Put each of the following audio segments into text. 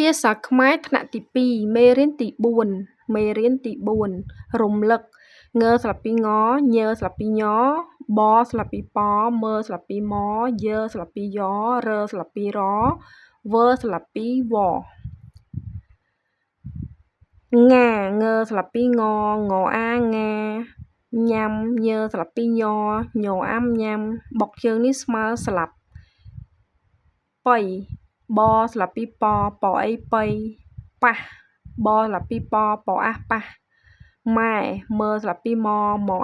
ភាសាខ្មែរថ្នាក់ទី2មេរៀនទី4មេរៀនទី4រំលឹកងើស្លាបពីងញើស្លាបពីញបស្លាបពីប៉មើស្លាបពីមយើស្លាបពីយរើស្លាបពីរវើស្លាបពីវងាងើស្លាបពីងអាងាញ៉ាំញើស្លាបពីញអាំញ៉ាំបុកជើងនេះស្មើស្លាប់ប៉ៃបស្លាបពីប៉អីប៉ៃប៉ះបស្លាបពីប៉អះប៉ះម៉ែមើស្លាបពីម៉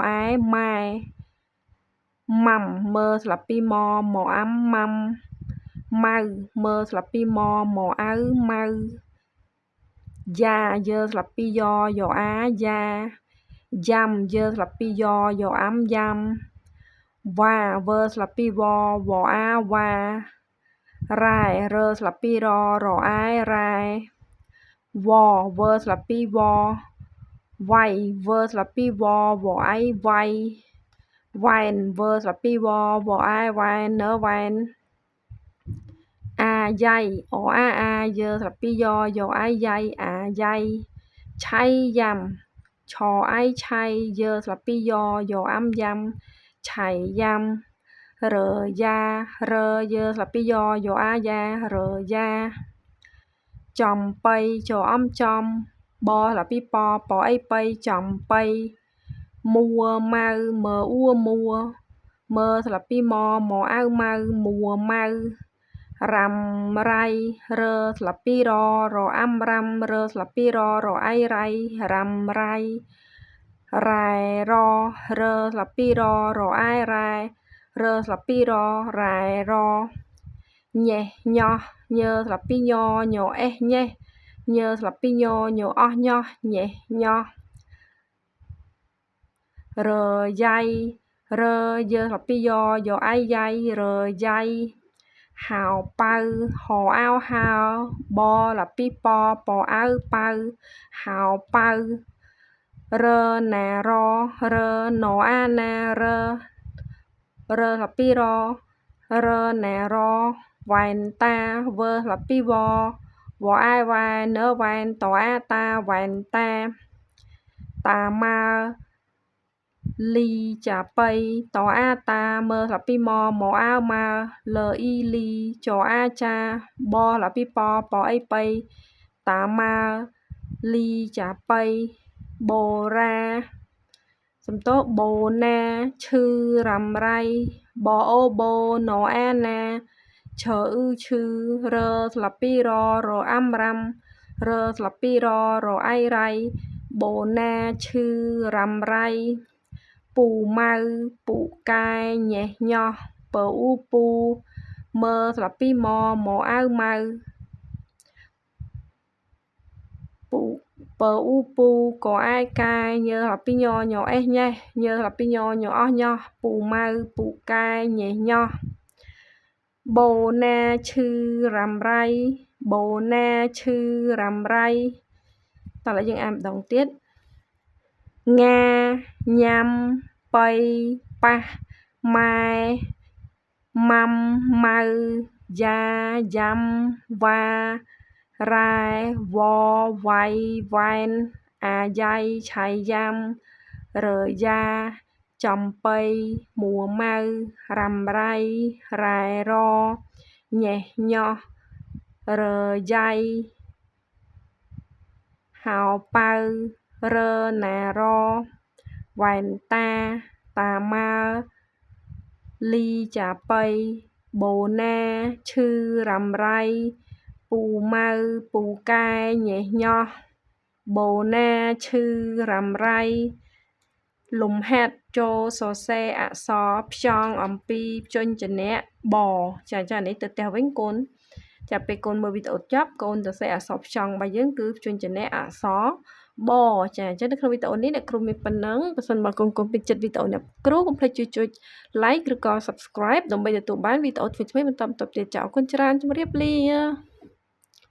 អែម៉ែម៉ាំមើស្លាបពីម៉អាំម៉ាំម៉ៅមើស្លាបពីម៉អៅម៉ៅយ៉ាយើស្លាបពីយអាយ៉ាយ៉ាំយើស្លាបពីយអាំយ៉ាំវ៉ាវើស្លាបពីវអាវ៉ារ៉ែរើស្លាបពីរអែរ៉ែវវើស្លាបពីវវាយវើស្លាបពីវអៃវាយវ៉ែនវើស្លាបពីវអែវ៉ែនវ៉ែនអាយ៉ៃអាយើស្លាបពីយអាយ៉ៃអាយ៉ៃឆៃយ៉ាំឆអៃឆៃយើស្លាបពីយអាំយ៉ាំឆៃយ៉ាំរើយ៉ារើយើស្លាបពីយអាយ៉ារើយ៉ាចំប៉ៃចអំចំបស្លាបពីប៉អីប៉ៃចំប៉ៃមួម៉ៅមើអ៊ូមួមើស្លាបពីម៉អៅម៉ៅមួម៉ៅរ៉ាំរៃរើស្លាបពីរអាំរ៉ាំរើស្លាបពីរអៃរៃរ៉ាំរៃរ៉ែររើស្លាបពីរអែរ៉ែរើស្លាបពីររ៉ែរញ៉េះញោះញើស្លាបពីញអេះញ៉េះញើស្លាបពីញអស់ញោះញ៉េះញោះរើយ៉ៃរើយើស្លាបពីយអាយយ៉ៃរើយ៉ៃហៅប៉ៅហអៅហៅបស្លាបពីប៉អៅប៉ៅហៅប៉ៅរើណាររើណអាណារើស្លាបពីររើណារវ៉ែនតាវើស្លាបពីវអែវ៉ែនវ៉ែនតអាតាវ៉ែនតាតាម៉ាលីចាប៉ៃតអាតាមើស្លាបពីម៉អាវម៉ាលើអ៊ីលីចអាចាបស្លាបពីប៉អីប៉ៃតាម៉ាលីចាប៉ៃបូរ៉ាសំទោបូណាឈឺរ៉ាំរៃបអូបូណអាណាឈើអ៊ឺឈឺរើស្លាបពីរអាំរ៉ាំរើស្លាបពីរអៃរៃបូណាឈឺរ៉ាំរៃពូម៉ៅពូកែញ៉េះញោះពើអ៊ូពូមើស្លាបពីម៉អៅម៉ៅពូពើអ៊ូពូកអាយកែញើស្លាបពីញអេះញ៉េះញើស្លាបពីញអស់ញោះពូម៉ៅពូកែញ៉េះញោះបូណាឈឺរ៉ាំរៃបូណាឈឺរ៉ាំរៃតោះឥឡូវយើងអានម្ដងទៀតងាញ៉ាំប៉ៃប៉ះម៉ែម៉ាំម៉ៅយ៉ាយ៉ាំវ៉ារ៉ែវវាយវ៉ែនអាយ៉ៃឆៃយ៉ាំរើយ៉ាចំប៉ៃមួម៉ៅរ៉ាំរៃរ៉ែរញ៉េះញោះរើយ៉ៃហៅប៉ៅរើណារវ៉ែនតាតាម៉ាលីចាប៉ៃបូណាឈឺរ៉ាំរៃពូម៉ៅពូកែញ៉េះញោះបូណាឈឺរ៉ាំរៃលំហាត់ចូលសរសេរអក្សរផ្ចង់អំពីព្យញ្ជនៈបចានេះទៅផ្ទះវិញកូនចាប់ពេលកូនមើលវីដេអូចប់កូនសរសេរអក្សរផ្ចង់របស់យើងគឺព្យញ្ជនៈអក្សរបចាអញ្ចឹងនៅក្នុងវីដេអូនេះអ្នកគ្រូមានប៉ុណ្ណឹងបើសិនបើកូនពេញចិត្តវីដេអូនេះគ្រូកុំភ្លេចចុច like ឬក៏ subscribe ដើម្បីទទួលបានវីដេអូថ្មីៗបន្តទៀតចាអរគុណច្រើនជម្រាបលា